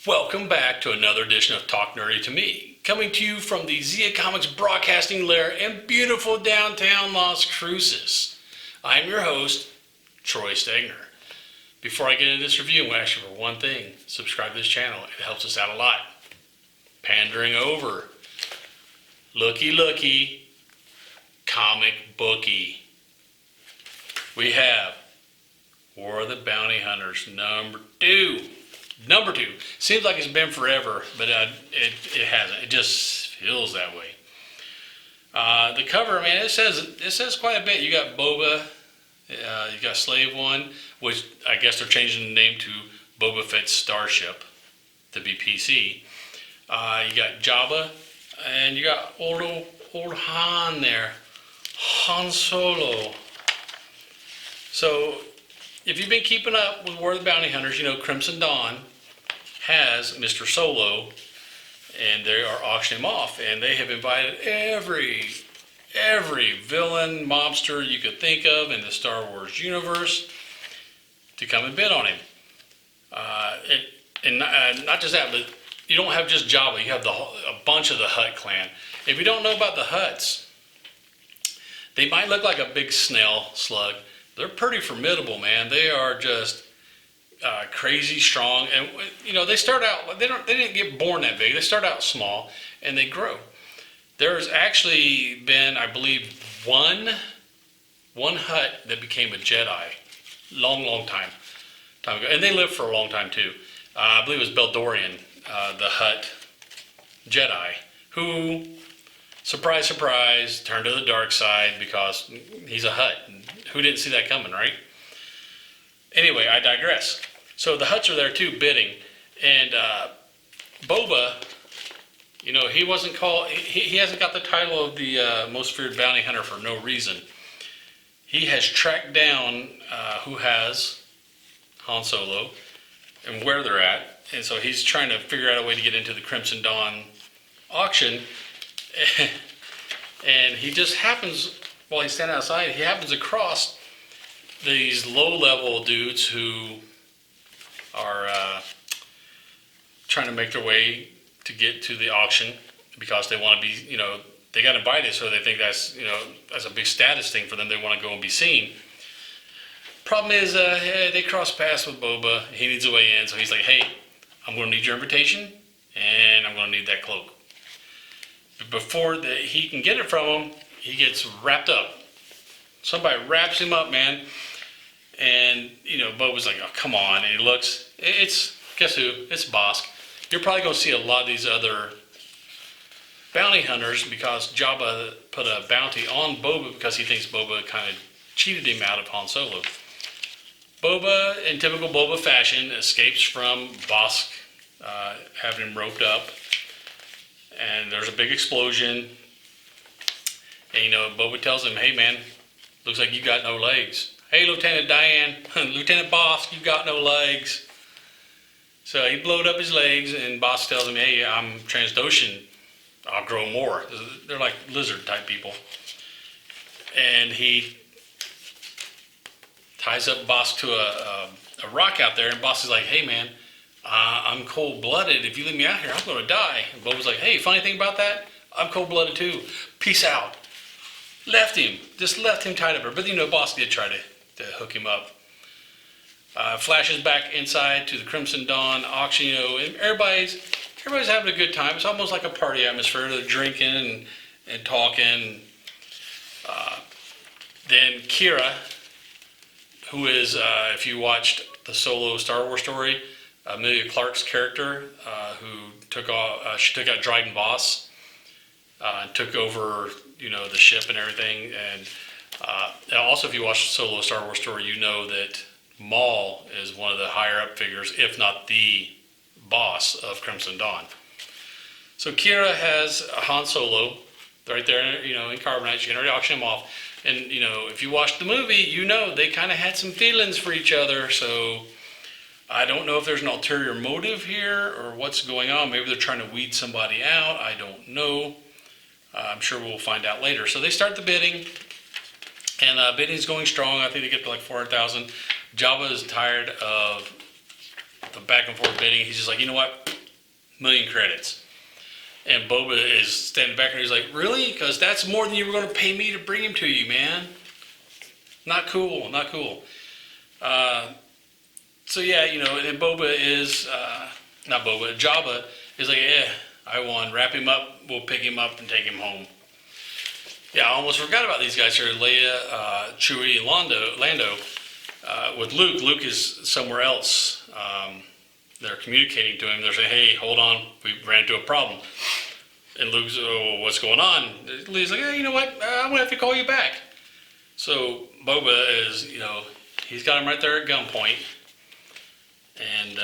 Welcome back to another edition of Talk Nerdy to Me, coming to you from the Zia Comics broadcasting lair in beautiful downtown Las Cruces. I am your host, Troy Stegner. Before I get into this review, I'm going to ask you for one thing. Subscribe to this channel. It helps us out a lot. Pandering over. Looky, comic bookie. We have War of the Bounty Hunters, number 2. Number 2. Seems like it's been forever, but it hasn't. It just feels that way. The cover, man, it says quite a bit. You got Boba, you got Slave One, which I guess they're changing the name to Boba Fett's Starship to be PC. You got Jabba, and you got old Han there, Han Solo. So, if you've been keeping up with War of the Bounty Hunters, you know Crimson Dawn has Mr. Solo, and they are auctioning him off, and they have invited every villain, mobster you could think of in the Star Wars universe to come and bid on him. And not just that, but you don't have just Jabba, you have a bunch of the Hutt clan. If you don't know about the Hutts, they might look like a big snail slug. They're pretty formidable, man. They are just crazy strong, and you know they start out. They didn't get born that big. They start out small, and they grow. There's actually been, I believe, one Hutt that became a Jedi, long time ago, and they lived for a long time too. I believe it was Beldorian, the Hutt Jedi, who, surprise, turned to the dark side because he's a Hutt. Who didn't see that coming, right? Anyway, I digress. So the Hutts are there too, bidding. And Boba, you know, he wasn't called, he hasn't got the title of the most feared bounty hunter for no reason. He has tracked down who has Han Solo and where they're at. And so he's trying to figure out a way to get into the Crimson Dawn auction. And he just happens, while he's standing outside, he happens across these low-level dudes who are trying to make their way to get to the auction because they want to be, you know, they got invited, so they think that's, you know, that's a big status thing for them. They want to go and be seen. Problem is, they cross paths with Boba. He needs a way in, so he's like, hey, I'm going to need your invitation, and I'm going to need that cloak. But before he can get it from him, he gets wrapped up. Somebody wraps him up, man. And, you know, Boba's like, oh, come on. And he looks. Guess who? It's Bosk. You're probably going to see a lot of these other bounty hunters because Jabba put a bounty on Boba because he thinks Boba kind of cheated him out of Han Solo. Boba, in typical Boba fashion, escapes from Bosk having him roped up. And there's a big explosion. And, you know, Boba tells him, hey, man, looks like you got no legs. Hey, Lieutenant Diane, Lieutenant Bosk, you got no legs. So he blowed up his legs, and Bosk tells him, hey, I'm Transdoshan. I'll grow more. They're like lizard-type people. And he ties up Bosk to a rock out there, and Bosk is like, hey, man, I'm cold-blooded. If you leave me out here, I'm going to die. And Boba's like, hey, funny thing about that? I'm cold-blooded too. Peace out. Left him tied up there. But you know, Bosk did try to hook him up. Flashes back inside to the Crimson Dawn auction, you know, and everybody's having a good time. It's almost like a party atmosphere. They're drinking and talking. Then Kira, who is, if you watched the Solo Star Wars story, Amelia Clark's character, who took out Dryden Voss, took over, you know, the ship and everything. And also, if you watch the Solo Star Wars story, you know that Maul is one of the higher up figures, if not the boss of Crimson Dawn. So Kira has Han Solo right there, you know, in carbonite. She can already auction him off. And, you know, if you watched the movie, you know they kind of had some feelings for each other. So I don't know if there's an ulterior motive here or what's going on. Maybe they're trying to weed somebody out. I don't know. I'm sure we'll find out later. So they start the bidding, and bidding's going strong. I think they get to like 400,000. Jabba is tired of the back and forth bidding. He's just like, you know what? million credits. And Boba is standing back and he's like, really? Because that's more than you were going to pay me to bring him to you, man. Not cool, not cool. So yeah, you know, and Boba is, not Boba, Jabba is like, yeah, I won. Wrap him up, we'll pick him up and take him home. Yeah, I almost forgot about these guys here. Leia, Chewie, and Lando. With Luke, Luke is somewhere else. They're communicating to him. They're saying, hey, hold on, we ran into a problem. And Luke's, oh, what's going on? Leia's like, hey, you know what, I'm going to have to call you back. So Boba is, you know, he's got him right there at gunpoint. And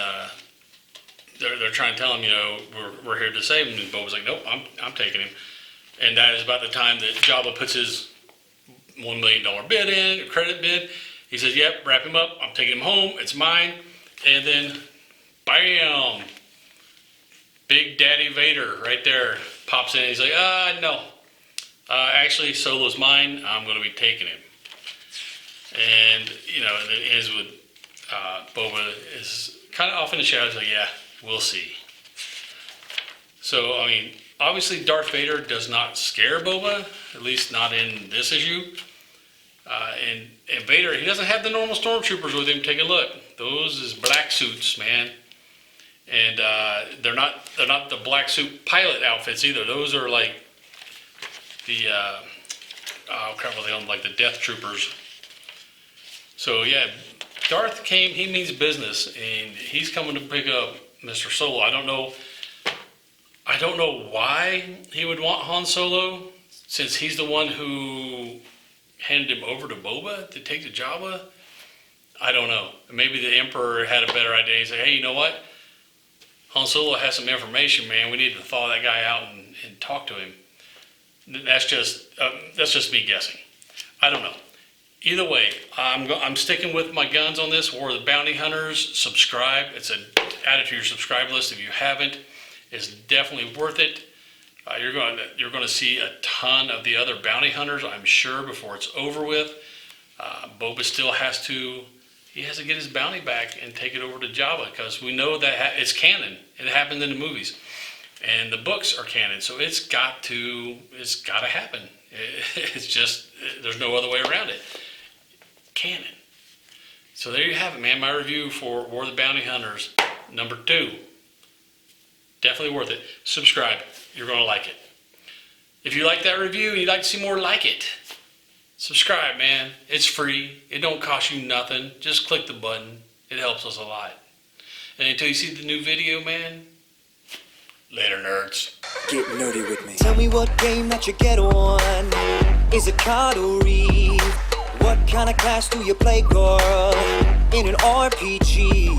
they're trying to tell him, you know, we're here to save him. And Boba's like, nope, I'm taking him. And that is about the time that Jabba puts his $1 million bid in, credit bid. He says, yep, wrap him up. I'm taking him home. It's mine. And then, bam, Big Daddy Vader right there pops in. He's like, no. Actually, Solo's mine. I'm going to be taking him. And, you know, it ends with Boba is kind of off in the shadows. Like, yeah, we'll see. So, I mean, obviously Darth Vader does not scare Boba, at least not in this issue. And Vader, he doesn't have the normal stormtroopers with him. Take a look. Those is black suits, man. And they're not the black suit pilot outfits either. Those are like the oh crap, what they call them, like the Death Troopers. So yeah, Darth came. He means business, and he's coming to pick up Mr. Soule. I don't know why he would want Han Solo, since he's the one who handed him over to Boba to take to Jabba. I don't know. Maybe the Emperor had a better idea. He's like, hey, you know what? Han Solo has some information, man. We need to thaw that guy out and talk to him. That's just me guessing. I don't know. Either way, I'm sticking with my guns on this. War of the Bounty Hunters. Subscribe. It's add it to your subscribe list if you haven't. It's definitely worth it. You're going to see a ton of the other bounty hunters, I'm sure, before it's over with. Boba still has to get his bounty back and take it over to Jabba, because we know that it's canon. It happened in the movies, and the books are canon, so it's got to happen. It's just, there's no other way around it. Canon. So there you have it, man. My review for War of the Bounty Hunters #2. Definitely worth it. Subscribe. You're going to like it. If you like that review and you'd like to see more like it, subscribe, man. It's free. It don't cost you nothing. Just click the button. It helps us a lot. And until you see the new video, man, later, nerds. Get nerdy with me. Tell me what game that you get on. Is it card or read? What kind of class do you play, girl? In an RPG?